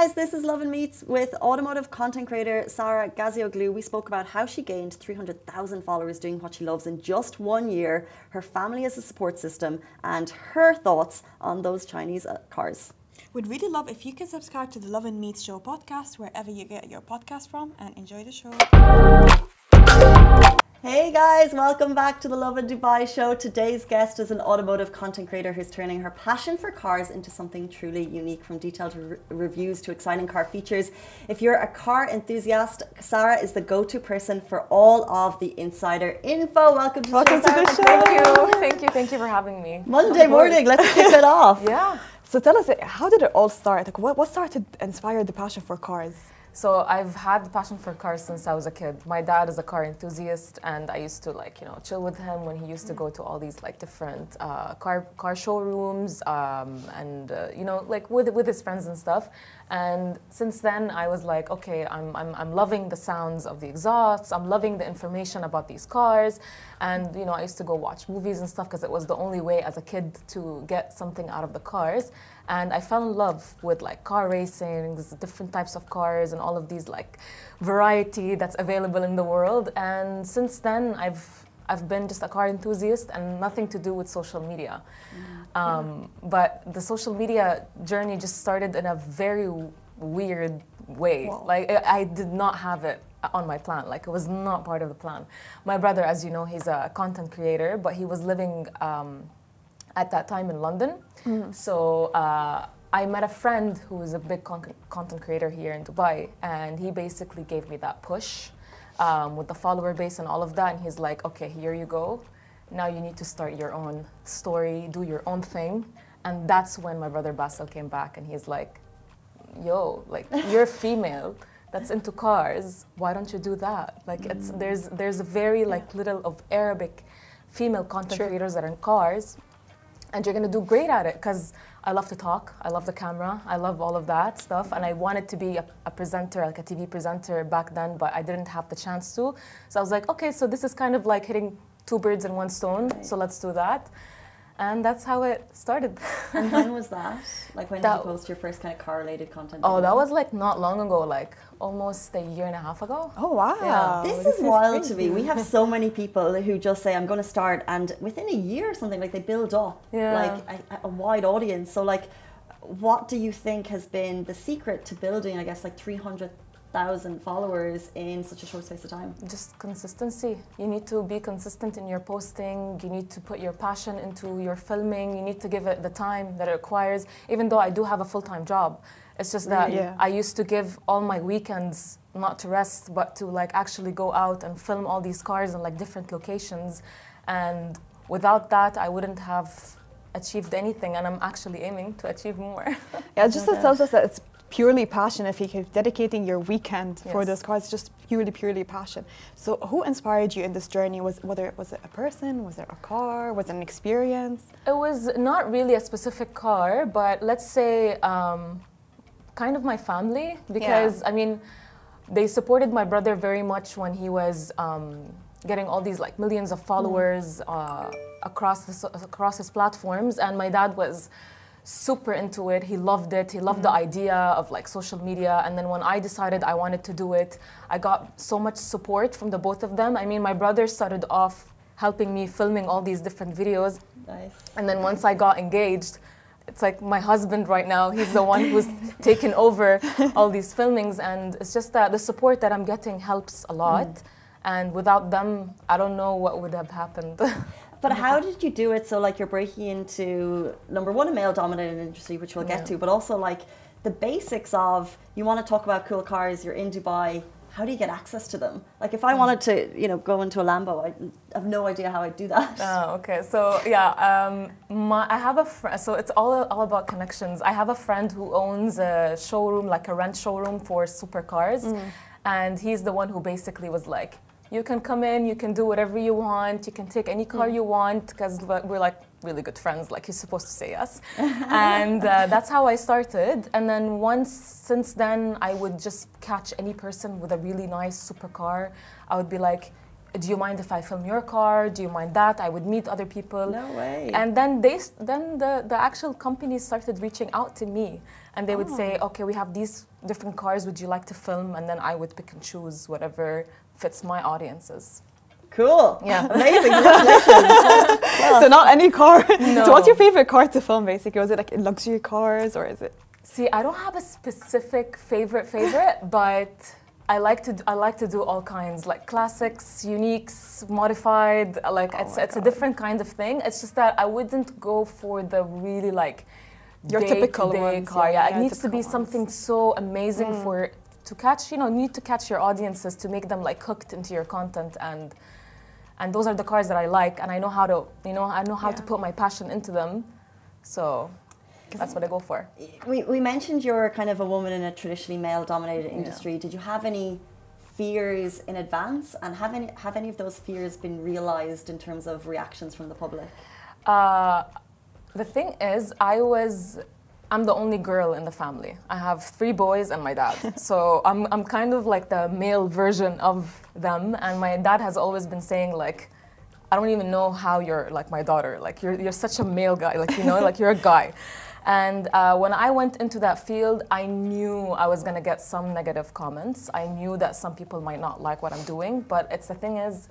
guys, this is Lovin Meets with automotive content creator Sara Gazioglu. We spoke about how she gained 300,000 followers doing what she loves in just 1 year, her family as a support system, and her thoughts on those Chinese cars. We'd really love if you could subscribe to the Lovin Meets Show podcast wherever you get your podcast from, and enjoy the show. Hey guys, welcome back to the Lovin Dubai show. Today's guest is an automotive content creator who's turning her passion for cars into something truly unique, from detailed reviews to exciting car features. If you're a car enthusiast, Sara is the go-to person for all of the insider info. Welcome to the show. Thank you for having me. Monday morning, let's kick it off. Yeah. So tell us, how did it all start? Like, what started to inspire the passion for cars? So I've had the passion for cars since I was a kid. My dad is a car enthusiast, and I used to chill with him when he used to go to all these different car showrooms, and with his friends and stuff. And since then, I was like, okay, I'm loving the sounds of the exhausts. I'm loving the information about these cars, and I used to go watch movies and stuff because it was the only way as a kid to get something out of the cars. And I fell in love with car racing, different types of cars, and all of these variety that's available in the world. And since then, I've been just a car enthusiast and nothing to do with social media. But the social media journey just started in a very weird way. Wow. I did not have it on my plan. It was not part of the plan. My brother, as you know, he's a content creator, but he was living at that time in London. So I met a friend who is a big content creator here in Dubai, and he basically gave me that push with the follower base and all of that. And he's like, okay, here you go. Now you need to start your own story, do your own thing. And that's when my brother Basil came back, and he's like, yo, you're female that's into cars. Why don't you do that? There's a very little of Arabic female content creators that are in cars. And you're gonna do great at it, because I love to talk, I love the camera, I love all of that stuff, and I wanted to be a presenter, a TV presenter back then, but I didn't have the chance to. So I was like, okay, so this is kind of hitting two birds in one stone, so let's do that. And that's how it started. And when was that? When did you post your first kind of car-related content? Oh, that was not long ago, almost a year and a half ago. Oh, wow. Yeah. This is wild to me. We have so many people who just say, I'm going to start, and within a year or something, they build up a wide audience. So what do you think has been the secret to building, I guess, 300,000 followers in such a short space of time? Just consistency. You need to be consistent in your posting. You need to put your passion into your filming. You need to give it the time that it requires. Even though I do have a full-time job, it's just that I used to give all my weekends not to rest, but to actually go out and film all these cars in different locations. And without that, I wouldn't have achieved anything, and I'm actually aiming to achieve more. Yeah, it just tells us that it's purely passion. If you keep dedicating your weekend for those cars, it's just purely passion. So who inspired you in this journey? Was it a person? Was it a car? Was it an experience? It was not really a specific car, but let's say kind of my family, because I mean, they supported my brother very much when he was getting all these millions of followers across his platforms, and my dad was super into it. He loved it. He loved the idea of social media. And then when I decided I wanted to do it, I got so much support from the both of them. I mean, my brother started off helping me filming all these different videos. Nice. And then once I got engaged, it's my husband right now. He's the one who's taken over all these filmings. And it's just that the support that I'm getting helps a lot. And without them, I don't know what would have happened. But how did you do it? So you're breaking into, number one, a male-dominated industry, which we'll get to, but also the basics of, you want to talk about cool cars, you're in Dubai, how do you get access to them? If I wanted to, go into a Lambo, I have no idea how I'd do that. Oh, okay. So yeah, I have a friend. So it's all about connections. I have a friend who owns a showroom, a rent showroom for supercars, and he's the one who basically was like, you can come in, you can do whatever you want, you can take any car you want, because we're really good friends, he's supposed to say yes. And that's how I started. And then since then, I would just catch any person with a really nice supercar. I would be like, do you mind if I film your car? Do you mind that? I would meet other people. No way. And then the actual companies started reaching out to me, and they would say, okay, we have these different cars. Would you like to film? And then I would pick and choose whatever fits my audiences. Cool. Yeah. Amazing. Congratulations. So not any car. No. So what's your favorite car to film, basically? Was it like luxury cars, or is it? See, I don't have a specific favorite, but I like to do all kinds, like classics, uniques, modified. Like it's a different kind of thing. It's just that I wouldn't go for the really like Your typical ones, car. yeah, It needs to be something so amazing to catch. Need to catch your audiences, to make them like hooked into your content, and those are the cars that I like, and I know how to to put my passion into them. So that's what I go for. We mentioned you're kind of a woman in a traditionally male-dominated industry. Yeah. Did you have any fears in advance, and have any of those fears been realized in terms of reactions from the public? The thing is, I'm the only girl in the family. I have 3 boys and my dad. So I'm kind of like the male version of them. And my dad has always been saying, like, I don't even know how you're like my daughter. Like, you're such a male guy. Like, like you're a guy. And when I went into that field, I knew I was going to get some negative comments. I knew that some people might not like what I'm doing. But the thing is,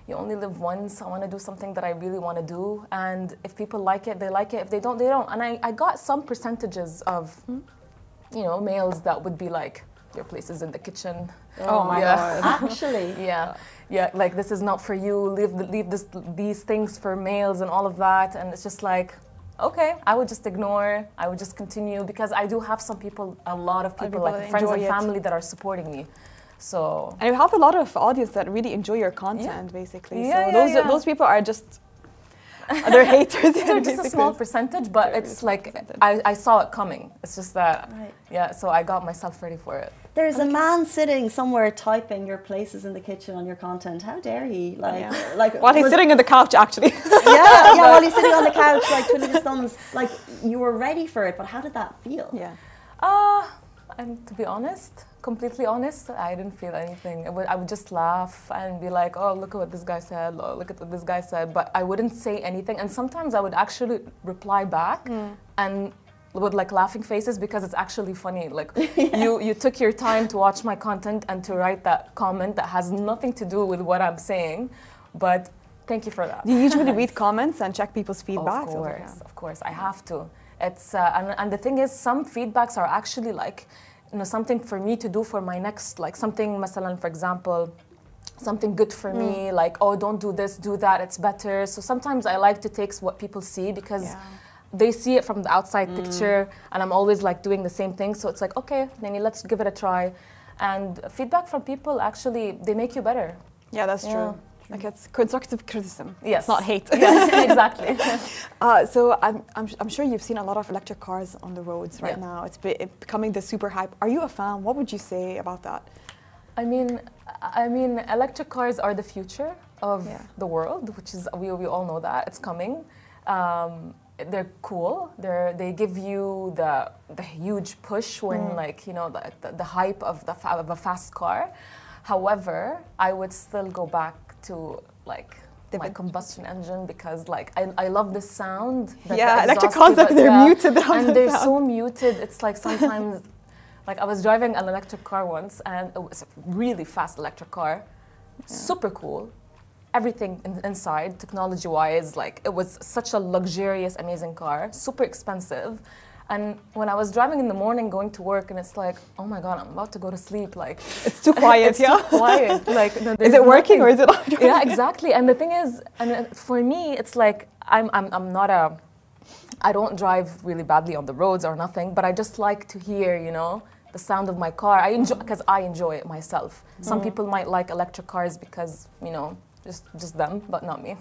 you only live once. I want to do something that I really want to do. And if people like it, they like it. If they don't, they don't. And I got some percentages of, males that would be like, your place is in the kitchen. Oh my God. Actually. Yeah, like this is not for you. Leave these things for males and all of that. And it's just like, okay, I would just ignore. I would just continue, because I do have a lot of people like friends and family that are supporting me. So, and you have a lot of audience that really enjoy your content, basically. Yeah, so those people are just they're haters. They're just a small percentage, but it's like I saw it coming. It's just that, so I got myself ready for it. There's a man sitting somewhere typing your places in the kitchen on your content. How dare he? Like while he's sitting on the couch, actually. While he's sitting on the couch, like twiddling his thumbs. Like, you were ready for it, but how did that feel? Yeah. And to be honest, completely honest, I didn't feel anything. I would just laugh and be like, oh, look at what this guy said, oh, look at what this guy said, but I wouldn't say anything. And sometimes I would actually reply back and with like laughing faces, because it's actually funny. Like you took your time to watch my content and to write that comment that has nothing to do with what I'm saying, but thank you for that. Do you usually read comments and check people's feedback? Of course, I have to. It's and the thing is, some feedbacks are actually like, something for me to do for my next, like something, masalan, for example, something good for me, like, oh, don't do this, do that, it's better. So sometimes I like to take what people see, because they see it from the outside picture, and I'm always like doing the same thing. So it's like, okay, Nani, let's give it a try. And feedback from people, actually, they make you better. Yeah, that's true. Like, it's constructive criticism. Yes. It's not hate. Yes, exactly. So I'm sure you've seen a lot of electric cars on the roads right now. It's becoming the super hype. Are you a fan? What would you say about that? I mean, electric cars are the future of the world, which is, we all know that it's coming. They're cool. They give you the huge push when the hype of a fast car. However, I would still go back to like my combustion engine, because like I love the sound. Electric cars, like they're muted. And they're so muted. It's like sometimes, like I was driving an electric car once, and it was a really fast electric car, super cool. Everything inside, technology-wise, like it was such a luxurious, amazing car, super expensive. And when I was driving in the morning going to work, and it's like, oh my God, I'm about to go to sleep. Like, it's too quiet. Too quiet. Like, is it working or is it not driving? Yeah, exactly. And the thing is, and for me, it's like I don't drive really badly on the roads or nothing, but I just like to hear, the sound of my car. Because I enjoy it myself. Some people might like electric cars because, just them, but not me.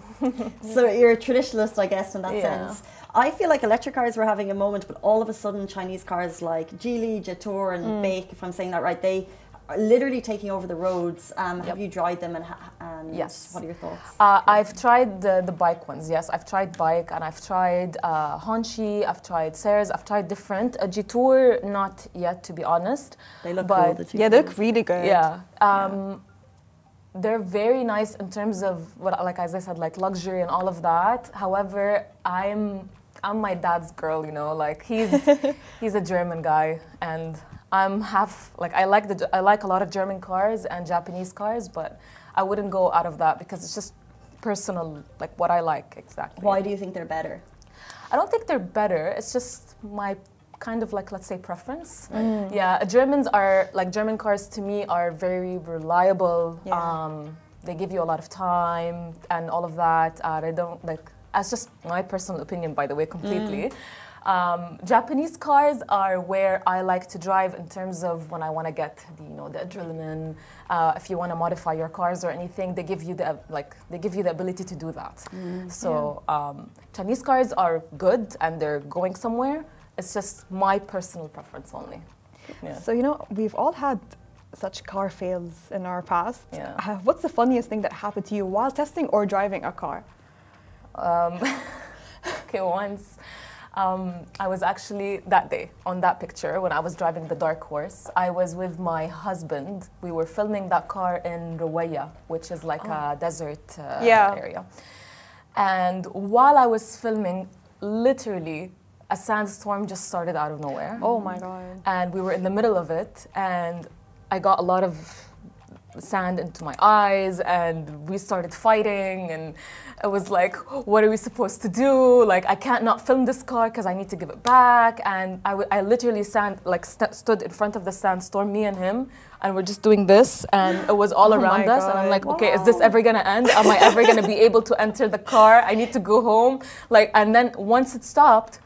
So you're a traditionalist, I guess, in that sense. I feel like electric cars were having a moment, but all of a sudden Chinese cars like Geely, Jetour and Bake, if I'm saying that right, they are literally taking over the roads. Have you tried them, and yes. What are your thoughts? I've tried the bike ones, yes. I've tried bike, and I've tried Honchi, I've tried Seres, I've tried different. Jetour, not yet, to be honest. They look cool, the they look really good. Yeah. they're very nice in terms of what, like as I said, like luxury and all of that. However, I'm my dad's girl, you know, like he's a German guy, and I'm half like I like a lot of German cars and Japanese cars, but I wouldn't go out of that because it's just personal, like what I like exactly. Why do you think they're better? I don't think they're better. It's just my kind of like, let's say, preference. Yeah, German cars to me are very reliable. Yeah. They give you a lot of time and all of that. They don't like. That's just my personal opinion, by the way, completely. Japanese cars are where I like to drive in terms of when I want to get the, you know, the adrenaline. If you want to modify your cars or anything, they give you the ability to do that. So Chinese cars are good and they're going somewhere. It's just my personal preference only. Yeah. So, you know, we've all had such car fails in our past. Yeah. What's the funniest thing that happened to you while testing or driving a car? Okay, once I was actually that day on that picture when I was driving the Dark Horse. I was with my husband. We were filming that car in Ruwaya, which is like a desert area. And while I was filming, literally a sandstorm just started out of nowhere. Oh my God. And we were in the middle of it, and I got a lot of sand into my eyes, and we started fighting, and it was like, what are we supposed to do? Like, I can't not film this car because I need to give it back. And I literally stood in front of the sandstorm, me and him, and we're just doing this, and it was all around us. And I'm like, okay, is this ever gonna end? Am I ever gonna be able to enter the car? I need to go home. Like, and then once it stopped,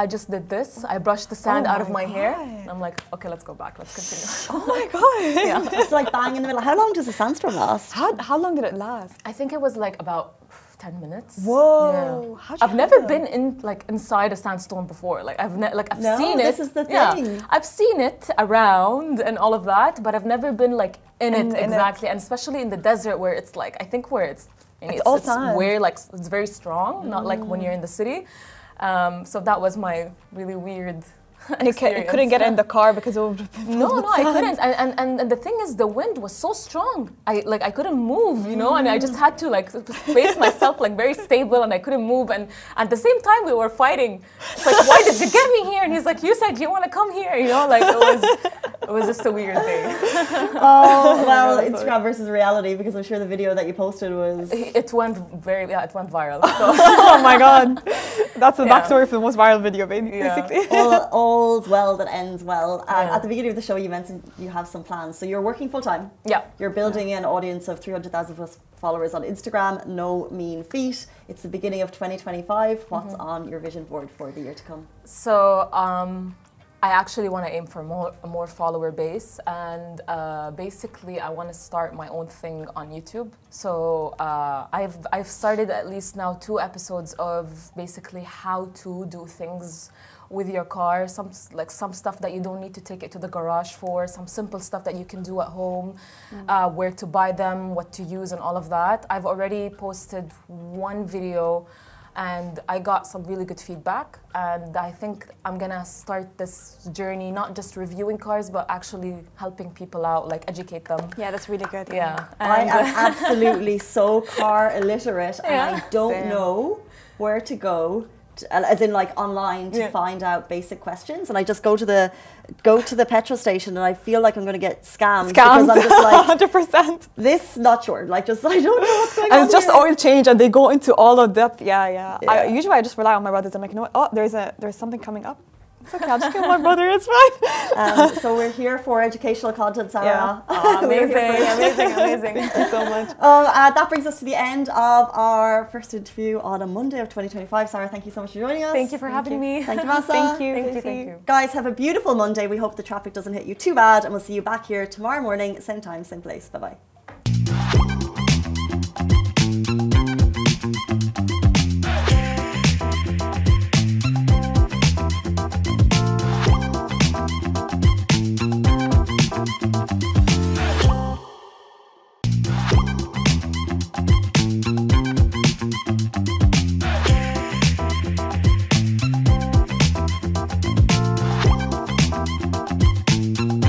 I just did this. I brushed the sand out of my hair. And I'm like, okay, let's go back. Let's continue. Oh my God. Yeah. It's like bang in the middle. How long does a sandstorm last? How long did it last? I think it was like about 10 minutes. Whoa. Yeah. I've never been inside a sandstorm before. Like I've seen it. This is the thing. Yeah, I've seen it around and all of that, but I've never been like in it exactly. And especially in the desert where it's like, I think where it's all sand. Where like it's very strong, not like when you're in the city. So that was my really weird experience. You couldn't get in the car because it would No, I couldn't. And the thing is, the wind was so strong. I couldn't move, you know, and I just had to like space myself like very stable, and I couldn't move. And at the same time, we were fighting. It's like, why did you get me here? And he's like, you said you want to come here, you know, like it was just a weird thing. Oh well, Instagram versus reality, because I'm sure the video that you posted was. It went viral. So. Oh my God. That's the backstory for the most viral video, basically. All's well that ends well. At the beginning of the show, you mentioned you have some plans. So you're working full time. Yeah. You're building an audience of 300,000 plus followers on Instagram. No mean feat. It's the beginning of 2025. What's on your vision board for the year to come? So I actually want to aim for a more follower base, and basically I want to start my own thing on YouTube. So I've started at least now 2 episodes of basically how to do things with your car, some stuff that you don't need to take it to the garage for, some simple stuff that you can do at home, where to buy them, what to use, and all of that. I've already posted 1 video, and I got some really good feedback, and I think I'm gonna start this journey not just reviewing cars but actually helping people out, like educate them. Yeah, that's really good. Yeah, I am absolutely so car illiterate, and I don't know where to go, as in like online, to find out basic questions, and I just go to the petrol station, and I feel like I'm going to get scammed because I'm just like 100%. This not sure, like just I don't know what's going on. And it's just oil change, and they go into all of depth. Yeah. Usually I just rely on my brothers. I'm like, you know what? Oh, there's something coming up. It's okay, I'll just get my brother, it's fine. So we're here for educational content, Sarah. Yeah. Oh, amazing. Thank you so much. That brings us to the end of our first interview on a Monday of 2025. Sarah, thank you so much for joining us. Thank you for having me. Thank you, Masa. Thank you. Thank you. Guys, have a beautiful Monday. We hope the traffic doesn't hit you too bad, and we'll see you back here tomorrow morning, same time, same place. Bye-bye.